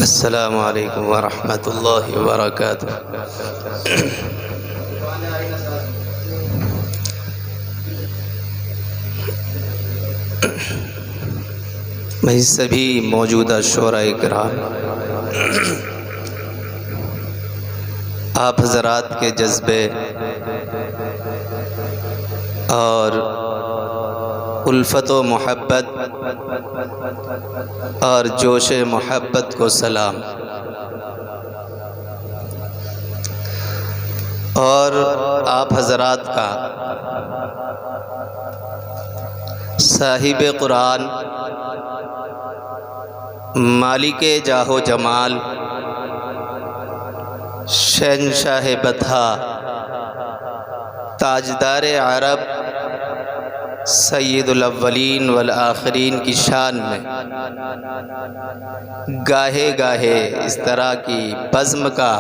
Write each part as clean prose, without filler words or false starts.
السلام علیکم ورحمۃ اللہ وبرکاتہ۔ میں سبھی موجودہ شعراء کرام، آپ حضرات کے جذبے اور الفت و محبت اور جوش محبت کو سلام، اور آپ حضرات کا صاحب قرآن، مالک جاہ و جمال، شہنشاہ بطحا، تاجدار عرب، سید الاولین والآخرین کی شان میں گاہے گاہے اس طرح کی بزم کا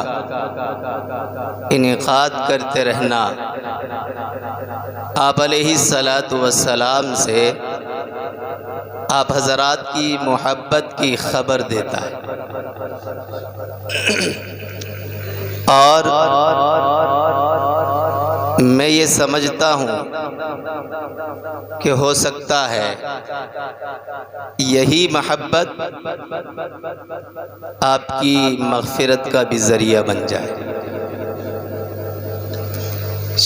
انعقاد کرتے رہنا آپ علیہ الصلاۃ والسلام سے آپ حضرات کی محبت کی خبر دیتا ہے۔ اور میں یہ سمجھتا ہوں کہ ہو سکتا ہے یہی محبت آپ کی مغفرت کا بھی ذریعہ بن جائے،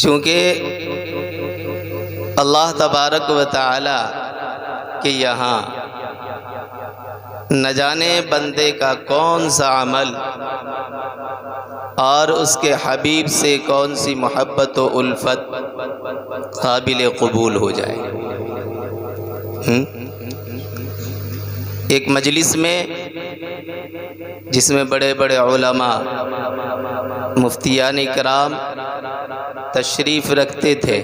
چونکہ اللہ تبارک و تعالی کے یہاں نہ جانے بندے کا کون سا عمل اور اس کے حبیب سے کون سی محبت و الفت قابل قبول ہو جائے۔ ایک مجلس میں جس میں بڑے بڑے علماء، مفتیان کرام تشریف رکھتے تھے،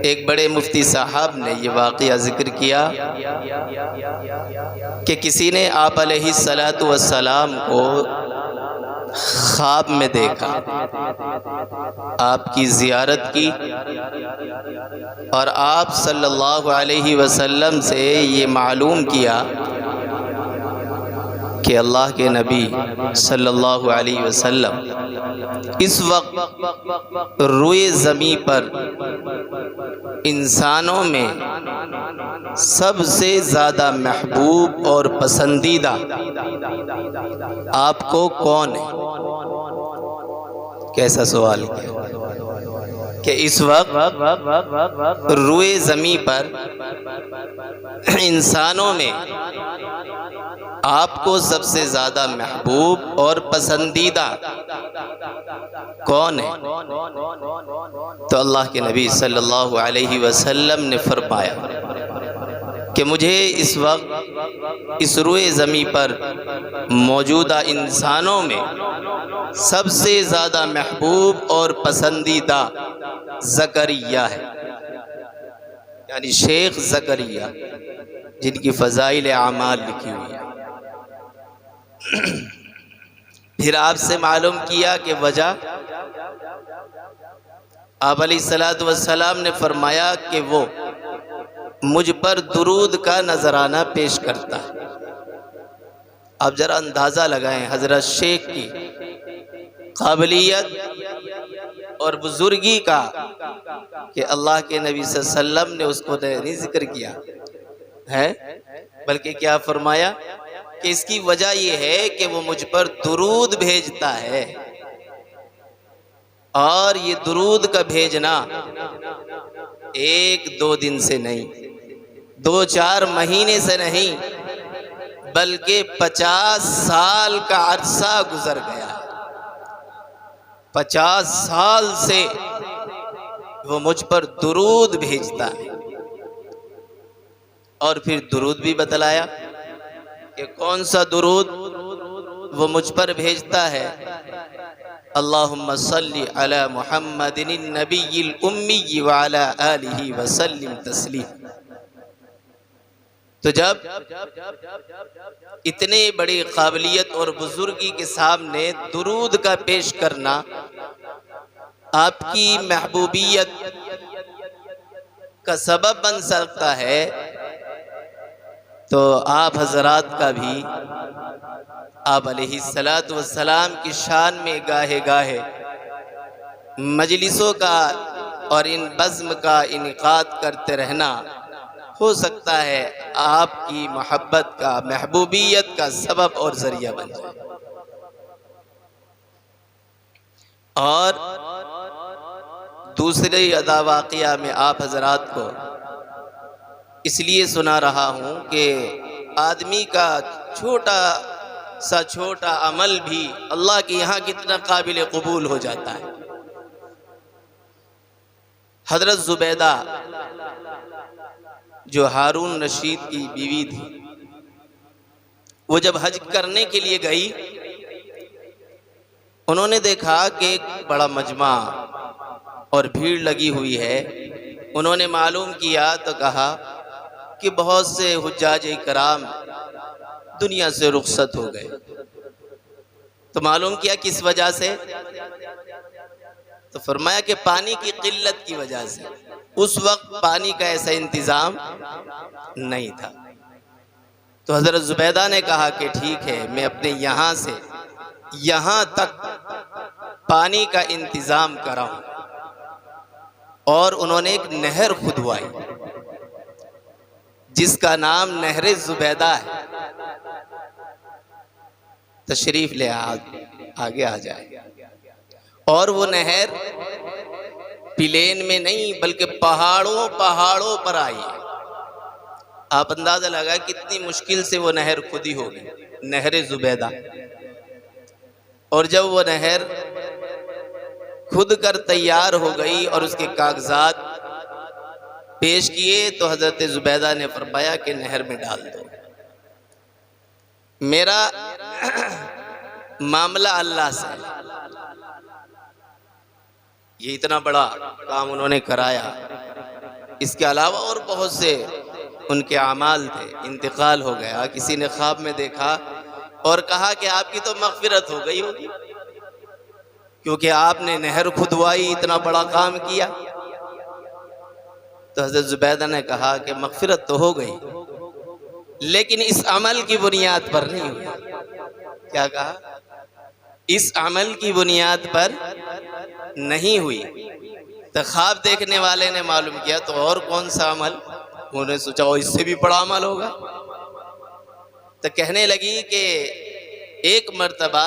ایک بڑے مفتی صاحب نے یہ واقعہ ذکر کیا کہ کسی نے آپ علیہ الصلاۃ والسلام کو خواب میں دیکھا، آپ کی زیارت کی، اور آپ صلی اللہ علیہ وسلم سے یہ معلوم کیا کہ اللہ کے نبی صلی اللہ علیہ وسلم اس وقت روئے زمین پر انسانوں میں سب سے زیادہ محبوب اور پسندیدہ آپ کو کون ہے؟ کیسا سوال کہ اس وقت روئے زمین پر انسانوں میں آپ کو سب سے زیادہ محبوب اور پسندیدہ کون ہے؟ تو اللہ کے نبی صلی اللہ علیہ وسلم نے فرمایا کہ مجھے اس وقت اس روئے زمین پر موجودہ انسانوں میں سب سے زیادہ محبوب اور پسندیدہ زکریا ہے، یعنی شیخ زکریا، جن کی فضائل اعمال لکھی ہوئی ہے۔ پھر آپ سے معلوم کیا کہ وجہ، آپ علیہ الصلاۃ والسلام نے فرمایا کہ وہ مجھ پر درود کا نذرانہ پیش کرتا ہے۔ آپ ذرا اندازہ لگائیں حضرت شیخ کی قابلیت اور بزرگی کا کہ اللہ کے نبی صلی اللہ علیہ وسلم نے اس کو نہیں ذکر کیا ہے، بلکہ کیا فرمایا کہ اس کی وجہ یہ ہے کہ وہ مجھ پر درود بھیجتا ہے، اور یہ درود کا بھیجنا ایک دو دن سے نہیں، دو چار مہینے سے نہیں، بلکہ 50 سال کا عرصہ گزر گیا ہے۔ 50 سال سے وہ مجھ پر درود بھیجتا ہے، اور پھر درود بھی بتلایا کہ کون سا درود وہ مجھ پر بھیجتا ہے۔ اللہم صلی علی محمد النبی الامی وعلی آلہ وسلم تسلیم۔ تو جب اتنے بڑی قابلیت اور بزرگی کے سامنے درود کا پیش کرنا آپ کی محبوبیت کا سبب بن سکتا ہے، تو آپ حضرات کا بھی آپ علیہ الصلاۃ والسلام کی شان میں گاہے گاہے مجلسوں کا اور ان بزم کا انعقاد کرتے رہنا ہو سکتا ہے آپ کی محبت کا، محبوبیت کا سبب اور ذریعہ بن جائے۔ اور دوسرے ادا واقعہ میں آپ حضرات کو اس لیے سنا رہا ہوں کہ آدمی کا چھوٹا سا چھوٹا عمل بھی اللہ کے یہاں کتنا قابل قبول ہو جاتا ہے۔ حضرت زبیدہ جو ہارون رشید کی بیوی تھی، وہ جب حج کرنے کے لیے گئی، انہوں نے دیکھا کہ ایک بڑا مجمع اور بھیڑ لگی ہوئی ہے۔ انہوں نے معلوم کیا تو کہا کہ بہت سے حجاج کرام دنیا سے رخصت ہو گئے۔ تو معلوم کیا کس وجہ سے؟ تو فرمایا کہ پانی کی قلت کی وجہ سے۔ اس وقت پانی کا ایسا انتظام نہیں تھا۔ تو حضرت زبیدہ نے کہا کہ ٹھیک ہے، میں اپنے یہاں سے یہاں تک پانی کا انتظام کراؤں، اور انہوں نے ایک نہر کھدوائی جس کا نام نہر زبیدہ ہے۔ تشریف لے آگے آ جائے۔ اور وہ نہر پلین میں نہیں بلکہ پہاڑوں پر آئی ہے۔ آپ اندازہ لگائیں کتنی مشکل سے وہ نہر کھدی ہوگی، نہر زبیدہ۔ اور جب وہ نہر کھد کر تیار ہو گئی اور اس کے کاغذات پیش کیے تو حضرت زبیدہ نے فرمایا کہ نہر میں ڈال دو، میرا معاملہ اللہ سے۔ یہ اتنا بڑا کام انہوں نے کرایا۔ اس کے علاوہ اور بہت سے ان کے اعمال تھے۔ انتقال ہو گیا، کسی نے خواب میں دیکھا اور کہا کہ آپ کی تو مغفرت ہو گئی ہوگی، کیونکہ آپ نے نہر کھدوائی، اتنا بڑا کام کیا۔ تو حضرت زبیدہ نے کہا کہ مغفرت تو ہو گئی، لیکن اس عمل کی بنیاد پر نہیں ہوئی۔ کیا کہا؟ اس عمل کی بنیاد پر نہیں ہوئی۔ تو خواب دیکھنے والے نے معلوم کیا تو اور کون سا عمل؟ انہوں نے سوچا اس سے بھی بڑا عمل ہوگا۔ تو کہنے لگی کہ ایک مرتبہ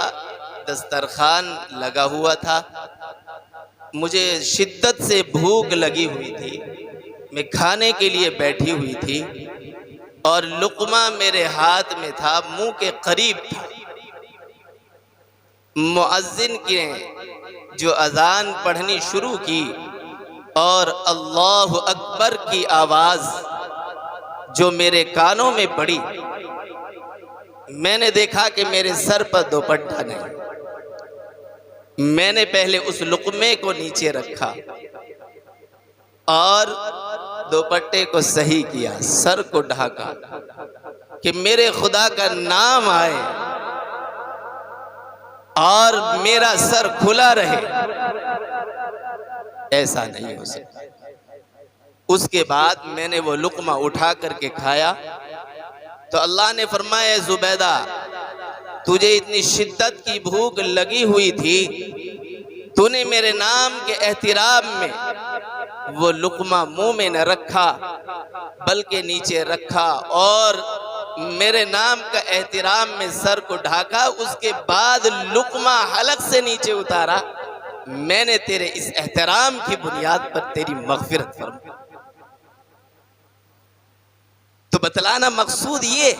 دسترخوان لگا ہوا تھا، مجھے شدت سے بھوک لگی ہوئی تھی، میں کھانے کے لیے بیٹھی ہوئی تھی اور لقمہ میرے ہاتھ میں تھا، منہ کے قریب تھا۔ مؤذن نے جو اذان پڑھنی شروع کی اور اللہ اکبر کی آواز جو میرے کانوں میں پڑی، میں نے دیکھا کہ میرے سر پر دوپٹہ نہیں۔ میں نے پہلے اس لقمے کو نیچے رکھا اور دوپٹے کو صحیح کیا، سر کو ڈھانکا کہ میرے خدا کا نام آئے اور میرا سر کھلا رہے۔ ایسا نہیں ہو سکتا۔ اس کے بعد میں نے وہ لقمہ اٹھا کر کے کھایا تو اللہ نے فرمایا زبیدہ تجھے اتنی شدت کی بھوک لگی ہوئی تھی، تو نے میرے نام کے احترام میں وہ لقمہ منہ میں نہ رکھا بلکہ نیچے رکھا اور میرے نام کا احترام میں سر کو ڈھانکا، اس کے بعد لقمہ حلق سے نیچے اتارا۔ میں نے تیرے اس احترام کی بنیاد پر تیری مغفرت فرمائی۔ تو بتلانا مقصود یہ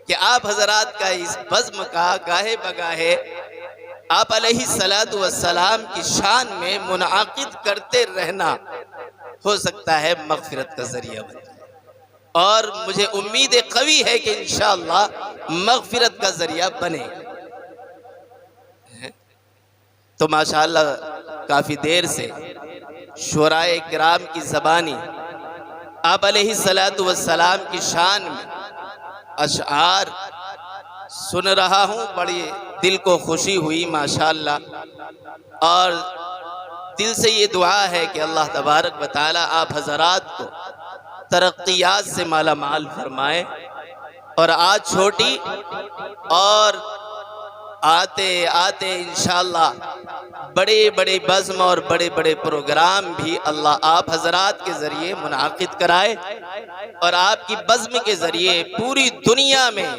کہ آپ حضرات کا اس بزم کا گاہے بگاہے آپ علیہ الصلاۃ والسلام کی شان میں منعقد کرتے رہنا ہو سکتا ہے مغفرت کا ذریعہ بن جائے، اور مجھے امید قوی ہے کہ انشاءاللہ مغفرت کا ذریعہ بنے۔ تو ماشاءاللہ کافی دیر سے شعراء کرام کی زبانی آپ علیہ الصلاۃ والسلام کی شان میں اشعار سن رہا ہوں، بڑی دل کو خوشی ہوئی ماشاءاللہ، اور دل سے یہ دعا ہے کہ اللہ تبارک و تعالی آپ حضرات کو ترقیات سے مالا مال فرمائے اور آج چھوٹی اور آتے آتے انشاءاللہ بڑے بڑے بزم اور بڑے بڑے پروگرام بھی اللہ آپ حضرات کے ذریعے منعقد کرائے اور آپ کی بزم کے ذریعے پوری دنیا میں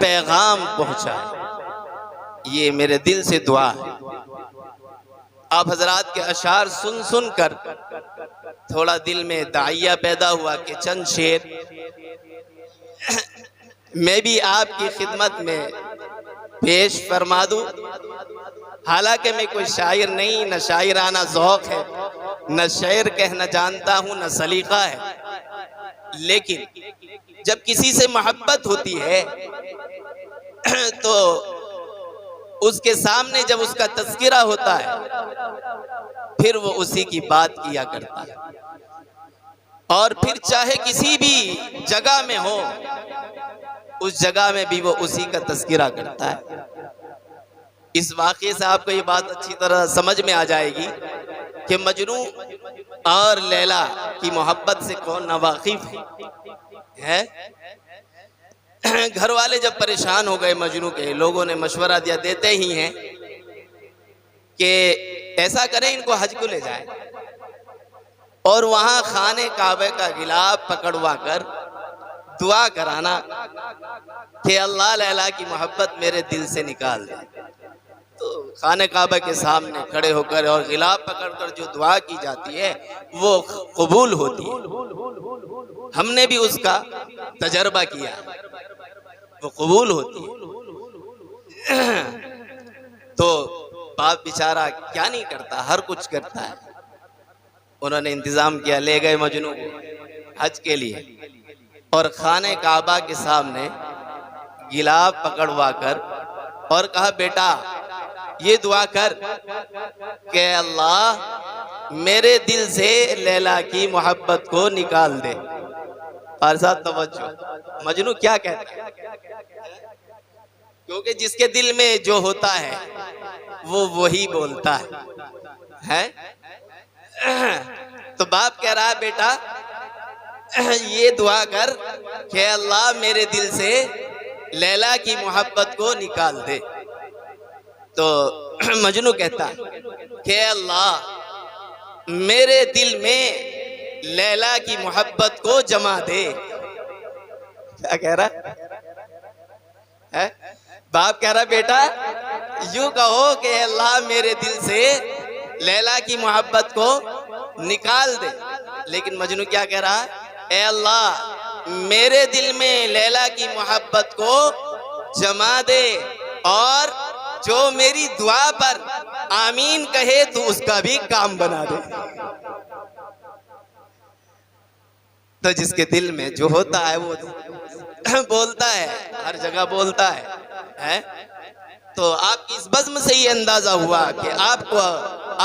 پیغام پہنچائے، یہ میرے دل سے دعا ہے۔ آپ حضرات کے اشعار سن سن کر تھوڑا دل میں داعیہ پیدا ہوا کہ چند شعر میں بھی آپ کی خدمت میں پیش فرما دوں۔ حالانکہ میں کوئی شاعر نہیں، نہ شاعرانہ ذوق ہے، نہ شعر کہنا جانتا ہوں، نہ سلیقہ ہے، لیکن جب کسی سے محبت ہوتی ہے تو اس کے سامنے جب اس کا تذکرہ ہوتا ہے پھر وہ اسی کی بات کیا کرتا ہے، اور پھر چاہے کسی بھی جگہ میں ہو اس جگہ میں بھی وہ اسی کا تذکرہ کرتا ہے۔ اس واقعے سے آپ کو یہ بات اچھی طرح سمجھ میں آ جائے گی کہ مجنوں اور لیلا کی محبت سے کون ناواقف ہے۔ گھر والے جب پریشان ہو گئے مجنوں کے، لوگوں نے مشورہ دیا، دیتے ہی ہیں کہ ایسا کریں ان کو حج کو لے جائیں اور وہاں خانہ کعبہ کا غلاف پکڑوا کر دعا کرانا کہ اللہ لیلا کی محبت میرے دل سے نکال دے۔ تو خانہ کعبہ کے سامنے کھڑے ہو کر اور غلاف پکڑ کر جو دعا کی جاتی ہے وہ قبول ہوتی ہے۔ ہم نے بھی اس کا تجربہ کیا، وہ قبول ہوتی ہے۔ تو باپ بیچارہ کیا نہیں کرتا، ہر کچھ کرتا ہے۔ انہوں نے انتظام کیا، لے گئے مجنوں کو حج کے لیے اور خانہ کعبہ کے سامنے غلاف پکڑوا کر اور کہا بیٹا یہ دعا کر کہ اللہ میرے دل سے لیلا کی محبت کو نکال دے۔ اور ساتھ توجہ، مجنوں کیا کہتا ہے؟ کیونکہ جس کے دل میں جو ہوتا ہے وہ وہی بولتا ہے۔ تو باپ کہہ رہا ہے بیٹا یہ دعا کر کہ اللہ میرے دل سے لیلا کی محبت کو نکال دے۔ تو مجنوں کہتا کہ اللہ میرے دل میں لیلا کی محبت کو جما دے۔ کیا کہہ رہا ہے؟ باپ کہہ رہا بیٹا یوں کہو کہ اللہ میرے دل سے لیلا کی محبت کو نکال دے، لیکن مجنوں کیا کہہ رہا ہے؟ اے اللہ میرے دل میں لیلا کی محبت کو جما دے اور جو میری دعا پر آمین کہے تو اس کا بھی کام بنا دے۔ تو جس کے دل میں جو ہوتا ہے وہ بولتا ہے، ہر جگہ بولتا ہے۔ تو آپ کی اس بزم سے یہ اندازہ ہوا کہ آپ کو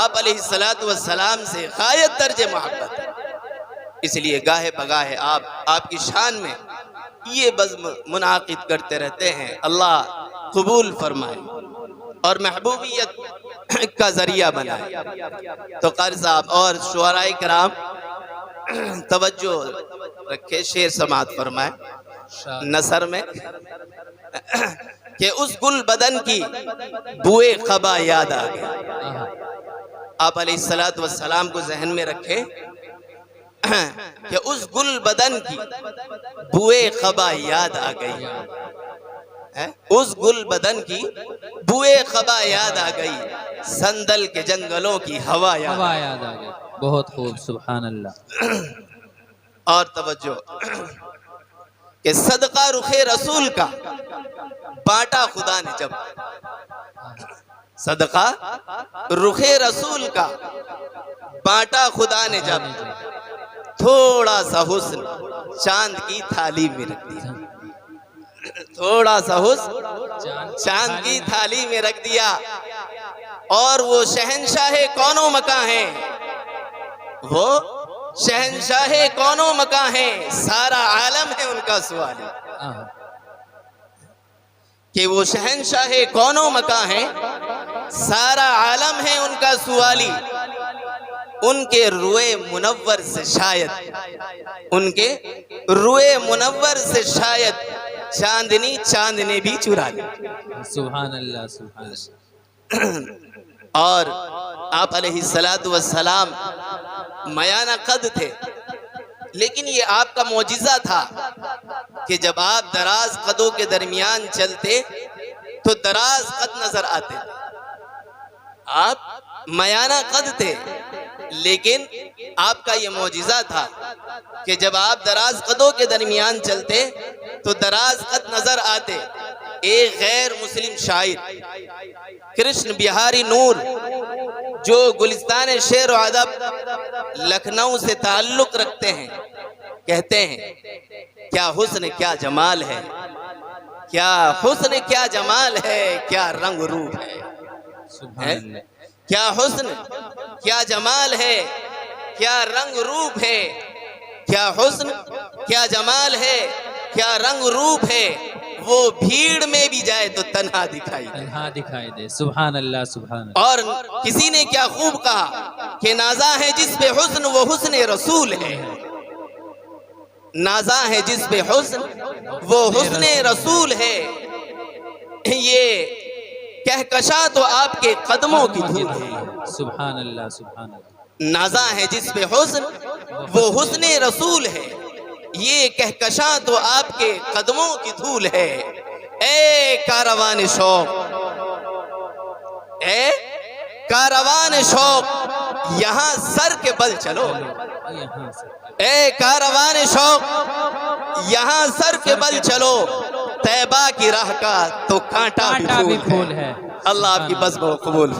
آپ علیہ السلام سے غایت درجے محبت ہے، اس لیے گاہے بگاہے آپ کی شان میں یہ بزم منعقد کرتے رہتے ہیں۔ اللہ قبول فرمائے اور محبوبیت کا ذریعہ بنائے۔ تو قاری صاحب اور شعراء کرام توجہ رکھے، شعر سماعت فرمائے نثر میں کہ اس گل بدن کی بوئے قبا یاد آ گئی۔ آپ علیہ السلام کو ذہن میں رکھے کہ اس گل بدن کی بوئے قبا یاد آ گئی، اس گل بدن کی بوئے قبا یاد آ گئی، سندل کے جنگلوں کی ہوا یاد آ گئی۔ بہت خوب، سبحان اللہ۔ اور توجہ کہ صدقہ رخ رسول کا بانٹا خدا نے جب، صدقہ رخ رسول کا بانٹا خدا نے جب، تھوڑا سا حسن چاند کی تھالی میں رکھ دیا، تھوڑا سا حسن چاند کی تھالی میں رکھ دیا، اور وہ شہنشاہ کون و مکاں ہیں، وہ شہنشاہ کون و مکاں ہیں، سارا عالم ہے ان کا سوالی، کہ وہ شہنشاہ کون و مکاں ہیں، سارا عالم ہے ان کا سوالی، ان کے روئے منور سے شاید، ان کے روئے منور سے شاید چاندنی چاند نے بھی چرا لی۔ سبحان اللہ سبحان اللہ۔ اور آپ علیہ السلام میانہ قد تھے، لیکن یہ آپ کا معجزہ تھا کہ جب آپ دراز قدوں کے درمیان چلتے تو دراز قد نظر آتے تھے۔ آپ میانہ قد تھے، لیکن آپ کا یہ معجزہ تھا کہ جب آپ دراز قدوں کے درمیان چلتے تو دراز قد نظر آتے۔ ایک غیر مسلم شاعر کرشن بہاری نور جو گلستان شعر و ادب لکھنؤ سے تعلق رکھتے ہیں، کہتے ہیں کیا حسن کیا جمال ہے، کیا حسن کیا جمال ہے، کیا رنگ روپ ہے، سبحان اللہ۔ کیا حسن کیا جمال ہے، کیا رنگ روپ ہے، کیا حسن کیا جمال ہے، کیا رنگ روپ ہے، وہ بھیڑ میں بھی جائے تو تنہا دکھائی دے۔ تنہا دکھائی دے، سبحان اللہ سبحان اللہ۔ اور کسی نے کیا خوب کہا کہ نازا ہے جس پہ حسن وہ حسن رسول ہے، نازا ہے جس پہ حسن وہ حسن رسول ہے، یہ کہکشاں تو آپ کے قدموں کی دھول ہے۔ سبحان اللہ سبحان اللہ۔ نازا ہے جس پہ حسن وہ حسن رسول ہے، یہ کہکشاں تو آپ کے قدموں کی دھول ہے۔ اے کاروان شوق، اے کاروان شوق یہاں سر کے بل چلو، یہاں سے اے کاروان شوق یہاں سر کے بل چلو، طیبہ کی راہ کا تو کانٹا بھی کانٹا بھی پھول پھول ہے۔ ہے۔ اللہ آپ کی بزم و قبول